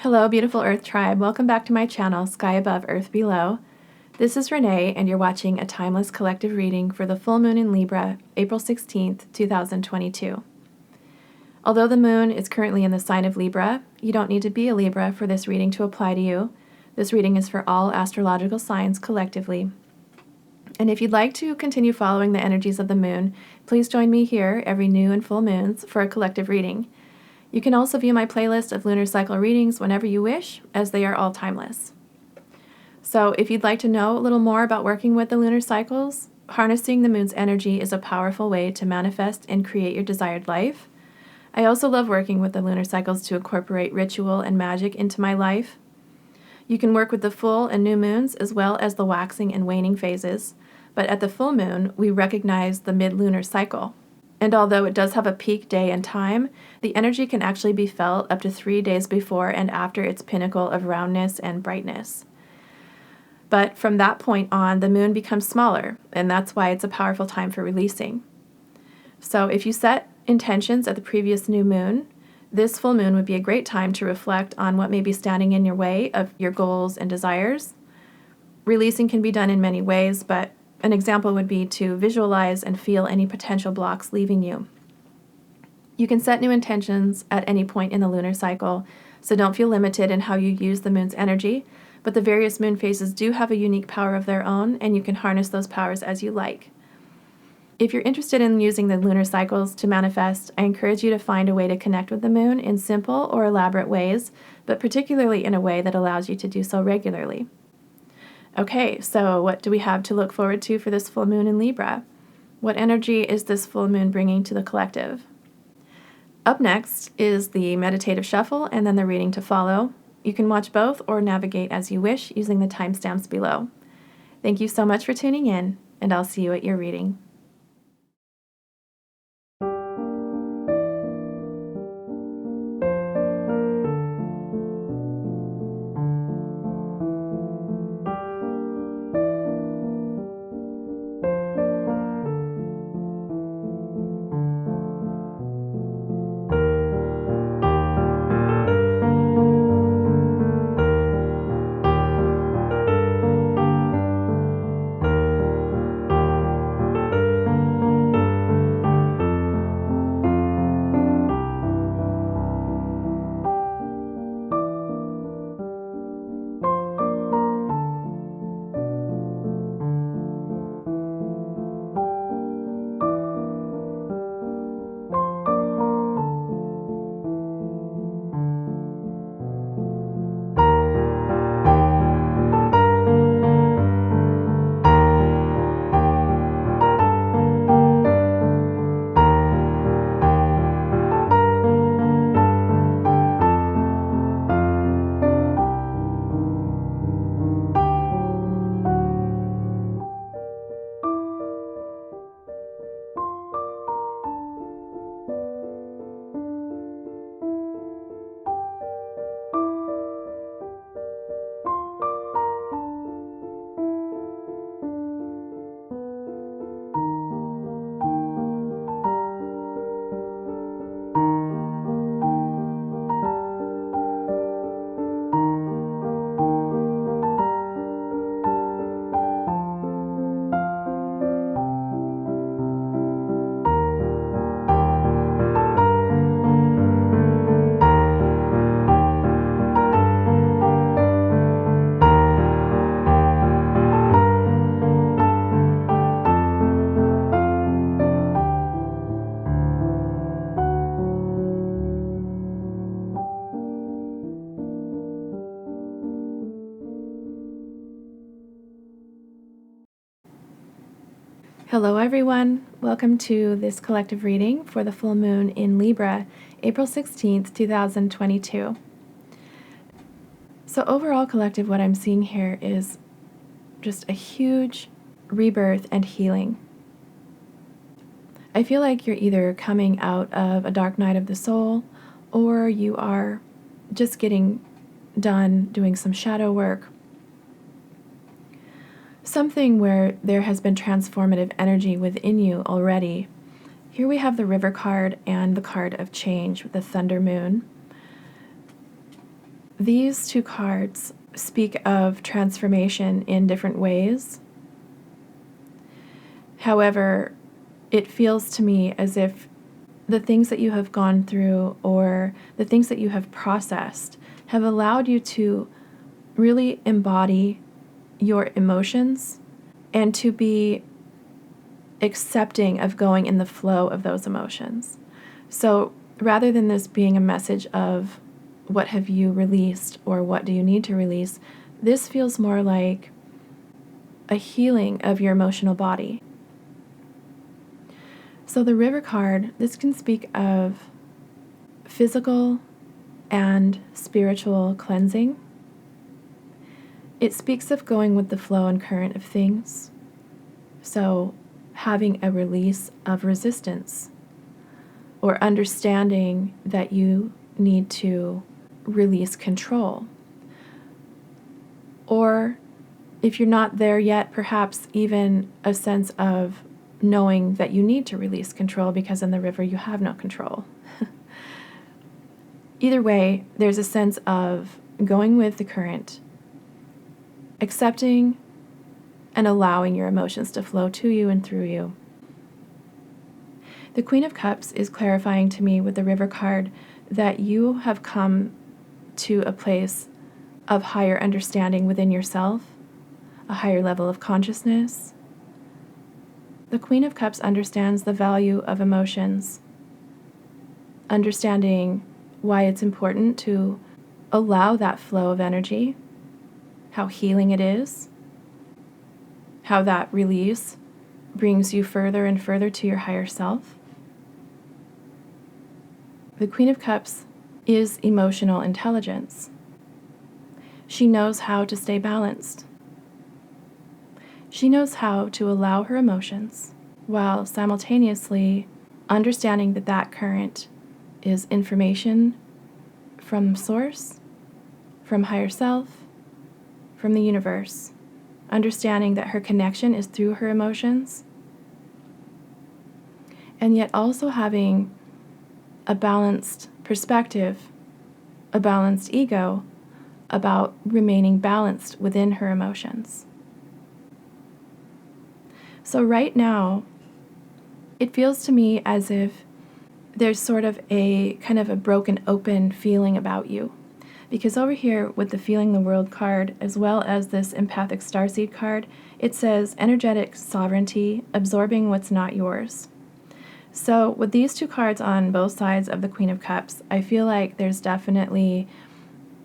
Hello, beautiful Earth Tribe. Welcome back to my channel, Sky Above, Earth Below. This is Renee, and you're watching a timeless collective reading for the full moon in Libra, April 16th, 2022. Although the moon is currently in the sign of Libra, you don't need to be a Libra for this reading to apply to you. This reading is for all astrological signs collectively. And if you'd like to continue following the energies of the moon, please join me here every new and full moons for a collective reading. You can also view my playlist of lunar cycle readings whenever you wish, as they are all timeless. So if you'd like to know a little more about working with the lunar cycles, harnessing the moon's energy is a powerful way to manifest and create your desired life. I also love working with the lunar cycles to incorporate ritual and magic into my life. You can work with the full and new moons as well as the waxing and waning phases, but at the full moon, we recognize the mid-lunar cycle. And although it does have a peak day and time, the energy can actually be felt up to 3 days before and after its pinnacle of roundness and brightness. But from that point on, the moon becomes smaller, and that's why it's a powerful time for releasing. So if you set intentions at the previous new moon, this full moon would be a great time to reflect on what may be standing in your way of your goals and desires. Releasing can be done in many ways, but an example would be to visualize and feel any potential blocks leaving you. You can set new intentions at any point in the lunar cycle, so don't feel limited in how you use the moon's energy, but the various moon phases do have a unique power of their own, and you can harness those powers as you like. If you're interested in using the lunar cycles to manifest, I encourage you to find a way to connect with the moon in simple or elaborate ways, but particularly in a way that allows you to do so regularly. Okay, so what do we have to look forward to for this full moon in Libra? What energy is this full moon bringing to the collective? Up next is the Meditative Shuffle and then the reading to follow. You can watch both or navigate as you wish using the timestamps below. Thank you so much for tuning in, and I'll see you at your reading. Hello everyone, welcome to this collective reading for the full moon in Libra, April 16th, 2022. So overall collective, what I'm seeing here is just a huge rebirth and healing. I feel like you're either coming out of a dark night of the soul, or you are just getting done doing some shadow work. Something where there has been transformative energy within you already. Here we have the River card and the card of change with the Thunder Moon. These two cards speak of transformation in different ways. However, it feels to me as if the things that you have gone through or the things that you have processed have allowed you to really embody your emotions and to be accepting of going in the flow of those emotions. So rather than this being a message of what have you released or what do you need to release, this feels more like a healing of your emotional body. So the River card, this can speak of physical and spiritual cleansing. It speaks of going with the flow and current of things. So having a release of resistance or understanding that you need to release control. Or if you're not there yet, perhaps even a sense of knowing that you need to release control because in the river you have no control. Either way, there's a sense of going with the current, accepting and allowing your emotions to flow to you and through you. The Queen of Cups is clarifying to me with the River card that you have come to a place of higher understanding within yourself, a higher level of consciousness. The Queen of Cups understands the value of emotions, understanding why it's important to allow that flow of energy, how healing it is, how that release brings you further and further to your higher self. The Queen of Cups is emotional intelligence. She knows how to stay balanced. She knows how to allow her emotions while simultaneously understanding that that current is information from source, from higher self, from the universe, understanding that her connection is through her emotions, and yet also having a balanced perspective, a balanced ego about remaining balanced within her emotions. So right now, it feels to me as if there's sort of a kind of a broken open feeling about you. Because over here with the Feeling the World card, as well as this Empathic Starseed card, it says energetic sovereignty, absorbing what's not yours. So with these two cards on both sides of the Queen of Cups, I feel like there's definitely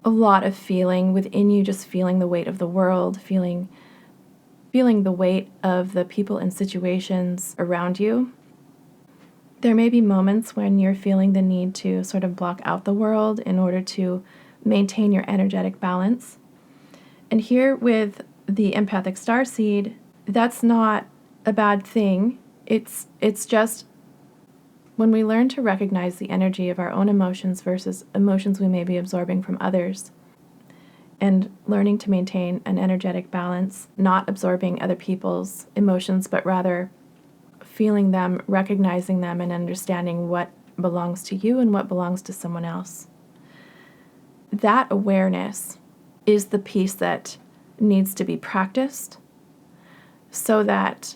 a lot of feeling within you, just feeling the weight of the world, feeling the weight of the people and situations around you. There may be moments when you're feeling the need to sort of block out the world in order to maintain your energetic balance. And here with the Empathic Starseed, that's not a bad thing. It's just when we learn to recognize the energy of our own emotions versus emotions we may be absorbing from others, and learning to maintain an energetic balance, not absorbing other people's emotions, but rather feeling them, recognizing them, and understanding what belongs to you and what belongs to someone else. That awareness is the piece that needs to be practiced so that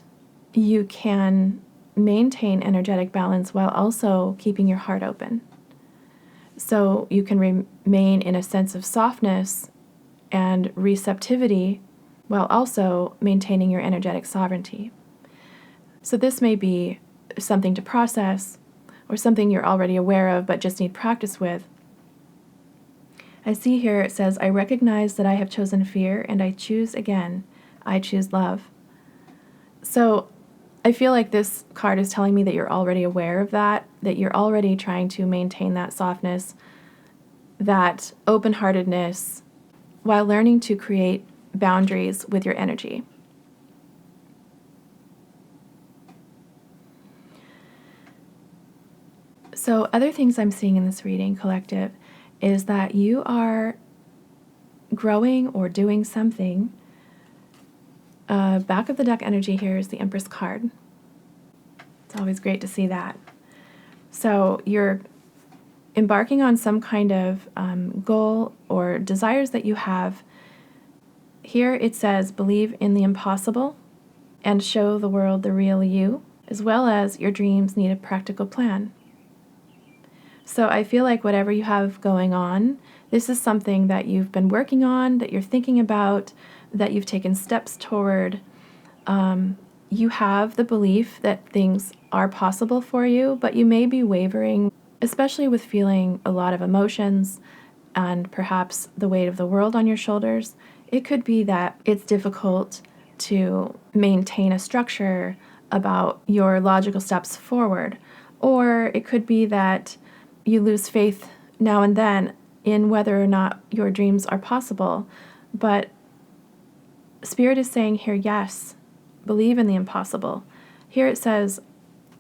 you can maintain energetic balance while also keeping your heart open. So you can remain in a sense of softness and receptivity while also maintaining your energetic sovereignty. So this may be something to process or something you're already aware of but just need practice with. I see here it says, I recognize that I have chosen fear and I choose again. I choose love. So I feel like this card is telling me that you're already aware of that you're already trying to maintain that softness, that open-heartedness, while learning to create boundaries with your energy. So other things I'm seeing in this reading, collective, is that you are growing or doing something. Back of the deck energy here is the Empress card. It's always great to see that. So you're embarking on some kind of goal or desires that you have, here it says, believe in the impossible and show the world the real you, as well as your dreams need a practical plan. So I feel like whatever you have going on, this is something that you've been working on, that you're thinking about, that you've taken steps toward. You have the belief that things are possible for you, but you may be wavering, especially with feeling a lot of emotions and perhaps the weight of the world on your shoulders. It could be that it's difficult to maintain a structure about your logical steps forward, or it could be that you lose faith now and then in whether or not your dreams are possible. But Spirit is saying here, yes, believe in the impossible. Here it says,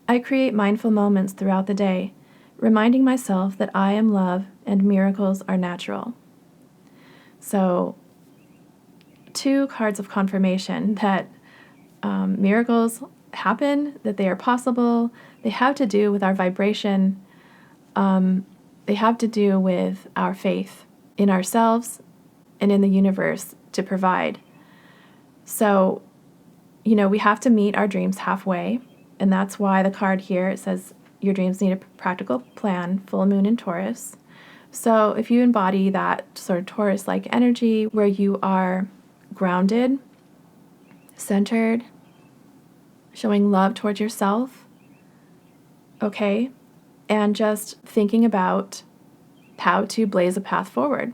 I create mindful moments throughout the day, reminding myself that I am love and miracles are natural. So, 2 cards of confirmation that miracles happen, that they are possible. They have to do with our vibration. They have to do with our faith in ourselves and in the universe to provide. So, we have to meet our dreams halfway, and that's why the card here, it says, your dreams need a practical plan, full moon in Taurus. So if you embody that sort of Taurus-like energy where you are grounded, centered, showing love towards yourself, okay, and just thinking about how to blaze a path forward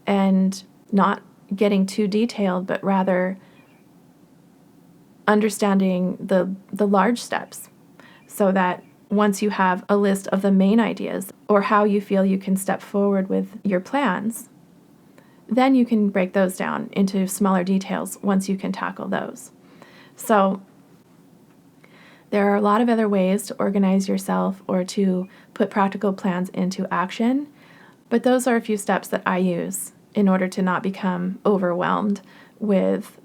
and not getting too detailed, but rather understanding the large steps so that once you have a list of the main ideas or how you feel you can step forward with your plans, then you can break those down into smaller details once you can tackle those. So there are a lot of other ways to organize yourself or to put practical plans into action, but those are a few steps that I use in order to not become overwhelmed with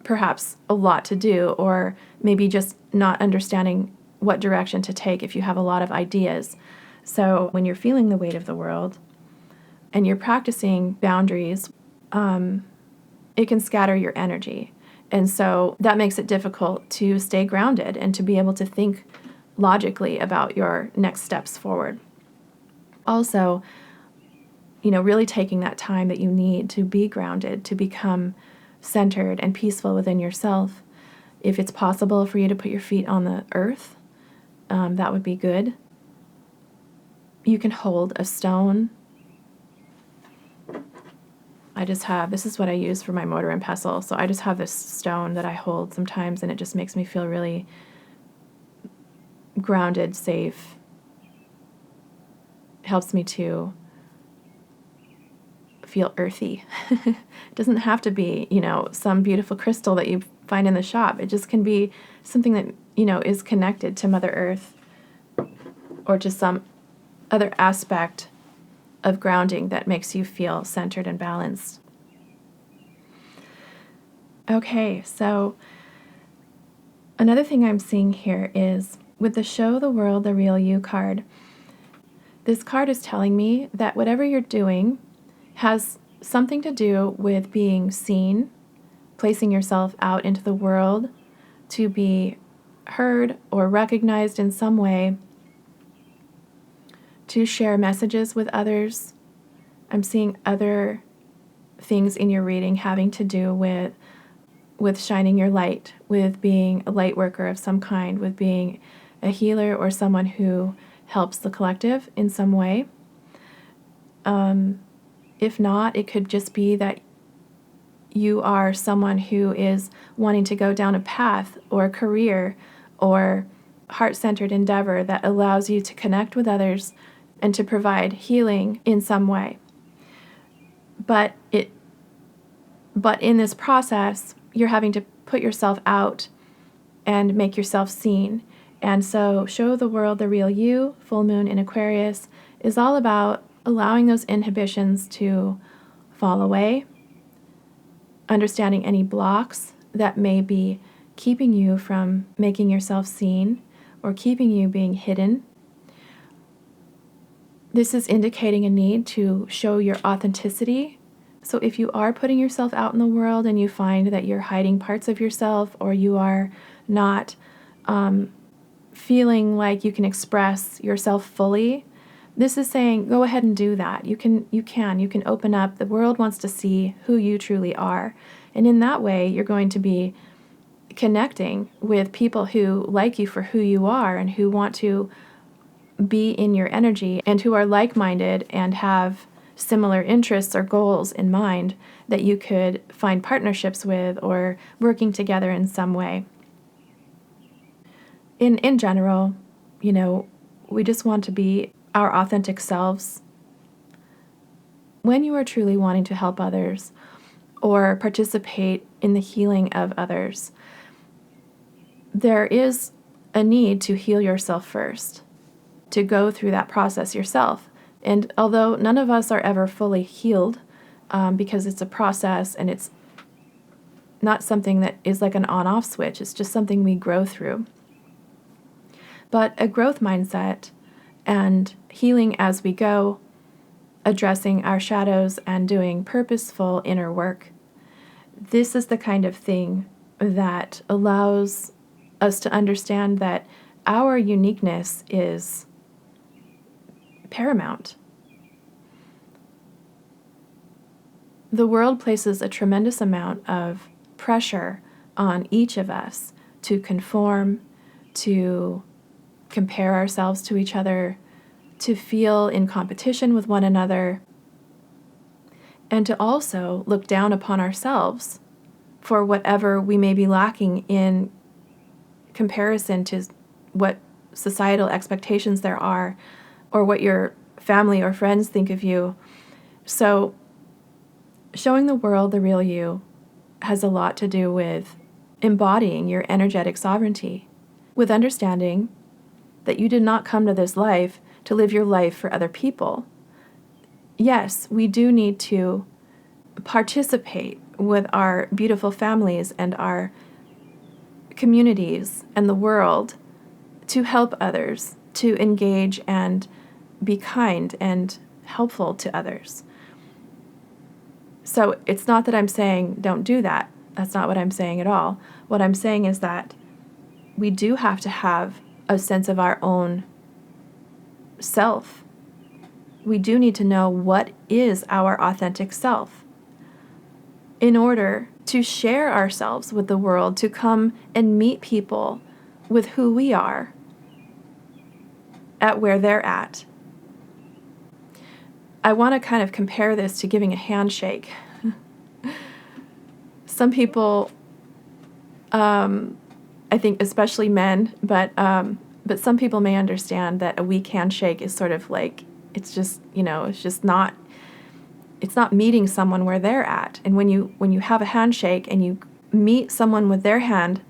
perhaps a lot to do, or maybe just not understanding what direction to take if you have a lot of ideas. So when you're feeling the weight of the world and you're practicing boundaries, it can scatter your energy. And so that makes it difficult to stay grounded and to be able to think logically about your next steps forward. Also, really taking that time that you need to be grounded, to become centered and peaceful within yourself. If it's possible for you to put your feet on the earth, that would be good. You can hold a stone. This is what I use for my mortar and pestle. So I just have this stone that I hold sometimes, and it just makes me feel really grounded, safe. It helps me to feel earthy. It doesn't have to be, some beautiful crystal that you find in the shop. It just can be something that, is connected to Mother Earth or to some other aspect of grounding that makes you feel centered and balanced. Okay, so another thing I'm seeing here is with the Show the World the Real You card. This card is telling me that whatever you're doing has something to do with being seen, placing yourself out into the world to be heard or recognized in some way, to share messages with others. I'm seeing other things in your reading having to do with shining your light, with being a light worker of some kind, with being a healer or someone who helps the collective in some way. If not, it could just be that you are someone who is wanting to go down a path or a career or heart-centered endeavor that allows you to connect with others and to provide healing in some way. But in this process, you're having to put yourself out and make yourself seen. And so Show the World the Real You, full moon in Aquarius, is all about allowing those inhibitions to fall away, understanding any blocks that may be keeping you from making yourself seen or keeping you being hidden. This is indicating a need to show your authenticity. So if you are putting yourself out in the world and you find that you're hiding parts of yourself, or you are not feeling like you can express yourself fully, this is saying go ahead and do that. You can open up. The world wants to see who you truly are. And in that way, you're going to be connecting with people who like you for who you are and who want to be in your energy and who are like-minded and have similar interests or goals in mind that you could find partnerships with or working together in some way. In general, we just want to be our authentic selves. When you are truly wanting to help others or participate in the healing of others, there is a need to heal yourself first, to go through that process yourself. And although none of us are ever fully healed, because it's a process and it's not something that is like an on-off switch, it's just something we grow through. But a growth mindset and healing as we go, addressing our shadows and doing purposeful inner work, this is the kind of thing that allows us to understand that our uniqueness is paramount. The world places a tremendous amount of pressure on each of us to conform, to compare ourselves to each other, to feel in competition with one another, and to also look down upon ourselves for whatever we may be lacking in comparison to what societal expectations there are, or what your family or friends think of you. So showing the world the real you has a lot to do with embodying your energetic sovereignty, with understanding that you did not come to this life to live your life for other people. Yes, we do need to participate with our beautiful families and our communities and the world to help others, to engage and be kind and helpful to others. So it's not that I'm saying don't do that. That's not what I'm saying at all. What I'm saying is that we do have to have a sense of our own self. We do need to know what is our authentic self in order to share ourselves with the world, to come and meet people with who we are at where they're at. I want to kind of compare this to giving a handshake. Some people, I think especially men, but some people may understand that a weak handshake is sort of like, it's not meeting someone where they're at. And when you have a handshake and you meet someone with their hand,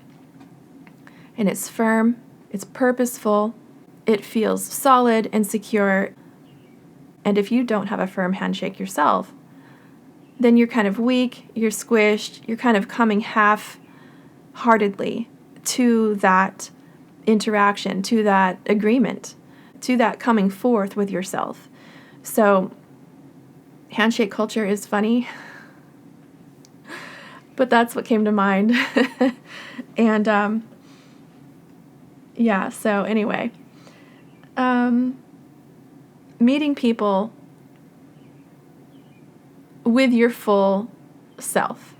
and it's firm, it's purposeful, it feels solid and secure. And if you don't have a firm handshake yourself, then you're kind of weak, you're squished, you're kind of coming half-heartedly to that interaction, to that agreement, to that coming forth with yourself. So handshake culture is funny, but that's what came to mind. And so anyway, meeting people with your full self,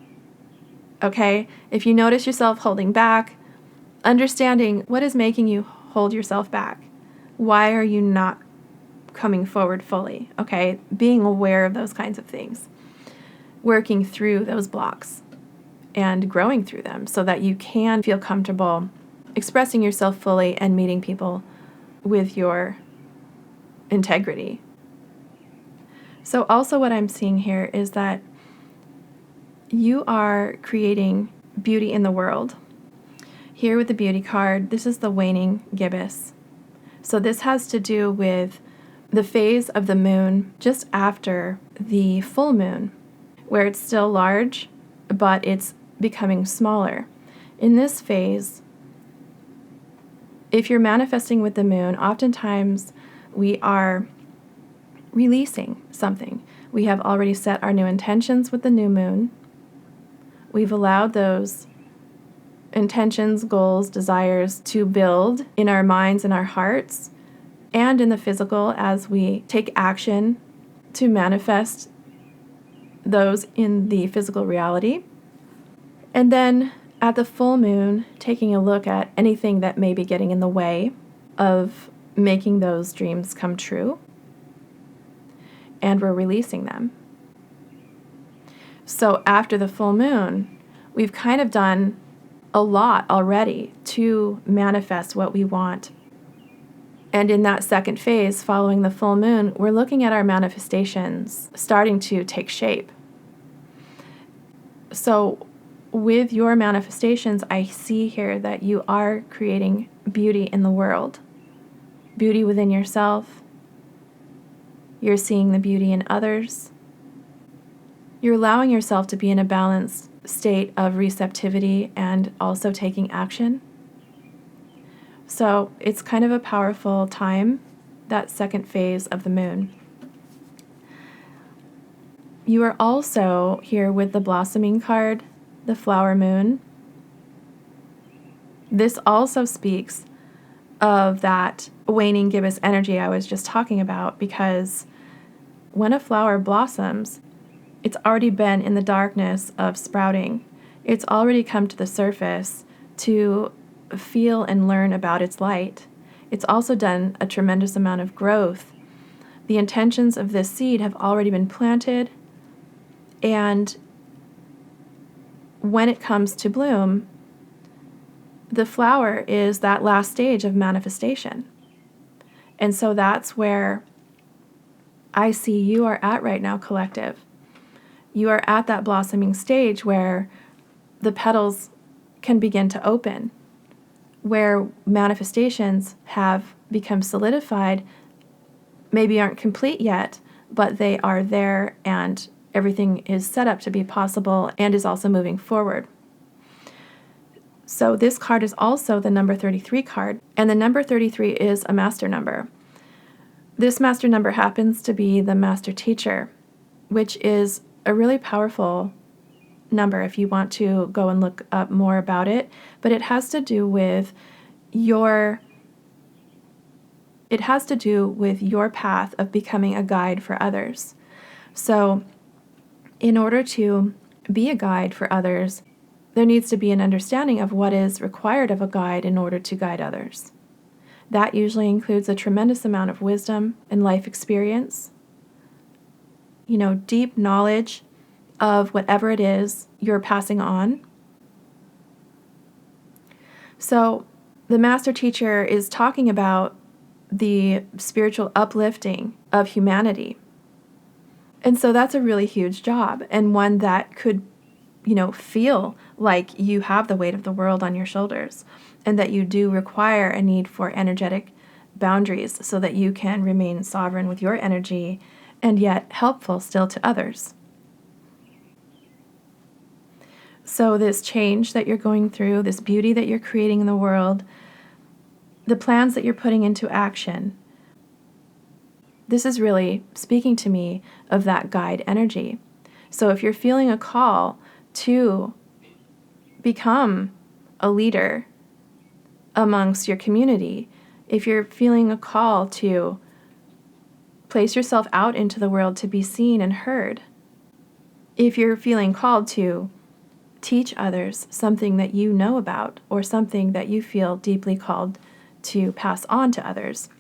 okay? If you notice yourself holding back, understanding what is making you hold yourself back. Why are you not coming forward fully, okay? Being aware of those kinds of things. Working through those blocks and growing through them so that you can feel comfortable expressing yourself fully and meeting people with your integrity. So also what I'm seeing here is that you are creating beauty in the world. Here with the beauty card, this is the waning gibbous. So this has to do with the phase of the moon just after the full moon, where it's still large, but it's becoming smaller. In this phase, if you're manifesting with the moon, oftentimes we are releasing something. We have already set our new intentions with the new moon. We've allowed those intentions, goals, desires to build in our minds and our hearts and in the physical as we take action to manifest those in the physical reality. And then at the full moon, taking a look at anything that may be getting in the way of making those dreams come true. And we're releasing them. So after the full moon, we've kind of done a lot already to manifest what we want. And in that second phase, following the full moon, we're looking at our manifestations starting to take shape. So with your manifestations, I see here that you are creating beauty in the world, beauty within yourself. You're seeing the beauty in others. You're allowing yourself to be in a balanced state of receptivity and also taking action. So it's kind of a powerful time, that second phase of the moon. You are also here with the blossoming card, the flower moon. This also speaks of that waning gibbous energy I was just talking about, because when a flower blossoms, it's already been in the darkness of sprouting. It's already come to the surface to feel and learn about its light. It's also done a tremendous amount of growth. The intentions of this seed have already been planted, and when it comes to bloom, the flower is that last stage of manifestation. And so that's where I see you are at right now, collective. You are at that blossoming stage where the petals can begin to open, where manifestations have become solidified, maybe aren't complete yet, but they are there and everything is set up to be possible and is also moving forward. So this card is also the number 33 card, and the number 33 is a master number. This master number happens to be the master teacher, which is a really powerful number if you want to go and look up more about it, but it has to do with your path of becoming a guide for others. So in order to be a guide for others, there needs to be an understanding of what is required of a guide in order to guide others. That usually includes a tremendous amount of wisdom and life experience, deep knowledge of whatever it is you're passing on. So the master teacher is talking about the spiritual uplifting of humanity. And so that's a really huge job, and one that could, feel like you have the weight of the world on your shoulders, and that you do require a need for energetic boundaries so that you can remain sovereign with your energy and yet helpful still to others. So this change that you're going through, this beauty that you're creating in the world, the plans that you're putting into action, this is really speaking to me of that guide energy. So if you're feeling a call to become a leader amongst your community, if you're feeling a call to place yourself out into the world to be seen and heard, if you're feeling called to teach others something that you know about or something that you feel deeply called to pass on to others,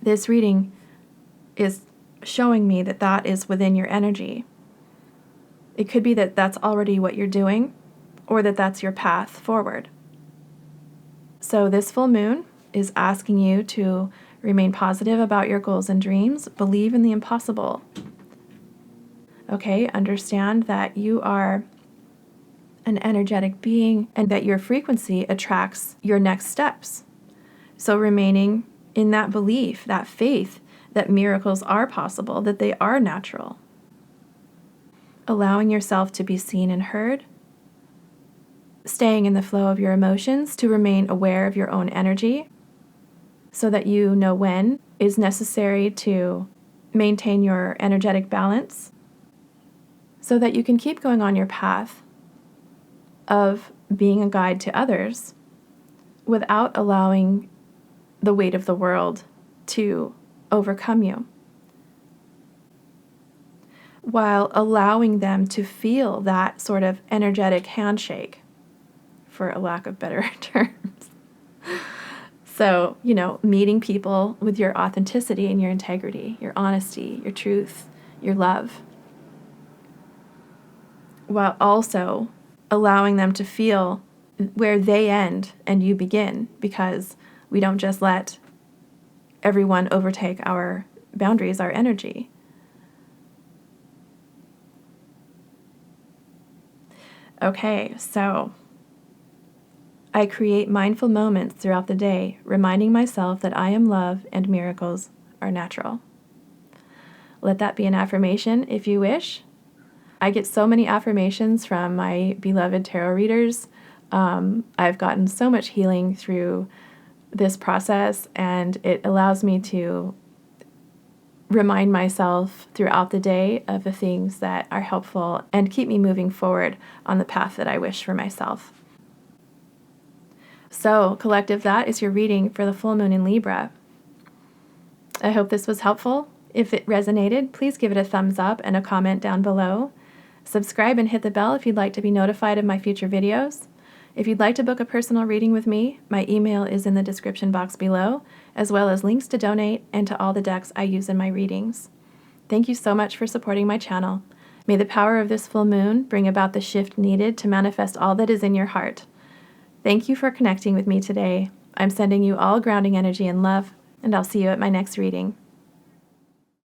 this reading is showing me that that is within your energy. It could be that that's already what you're doing, or that that's your path forward. So this full moon is asking you to remain positive about your goals and dreams, believe in the impossible. Okay, understand that you are an energetic being and that your frequency attracts your next steps. So remaining in that belief, that faith, that miracles are possible, that they are natural. Allowing yourself to be seen and heard. Staying in the flow of your emotions to remain aware of your own energy so that you know when is necessary to maintain your energetic balance so that you can keep going on your path of being a guide to others without allowing the weight of the world to overcome you, while allowing them to feel that sort of energetic handshake, for a lack of better terms. So, meeting people with your authenticity and your integrity, your honesty, your truth, your love, while also allowing them to feel where they end and you begin, because we don't just let everyone overtake our boundaries, our energy. Okay, so I create mindful moments throughout the day, reminding myself that I am love and miracles are natural. Let that be an affirmation if you wish. I get so many affirmations from my beloved tarot readers. I've gotten so much healing through this process, and it allows me to remind myself throughout the day of the things that are helpful and keep me moving forward on the path that I wish for myself. So, collective, that is your reading for the full moon in Libra. I hope this was helpful. If it resonated, please give it a thumbs up and a comment down below. Subscribe and hit the bell if you'd like to be notified of my future videos. If you'd like to book a personal reading with me, my email is in the description box below, as well as links to donate and to all the decks I use in my readings. Thank you so much for supporting my channel. May the power of this full moon bring about the shift needed to manifest all that is in your heart. Thank you for connecting with me today. I'm sending you all grounding energy and love, and I'll see you at my next reading.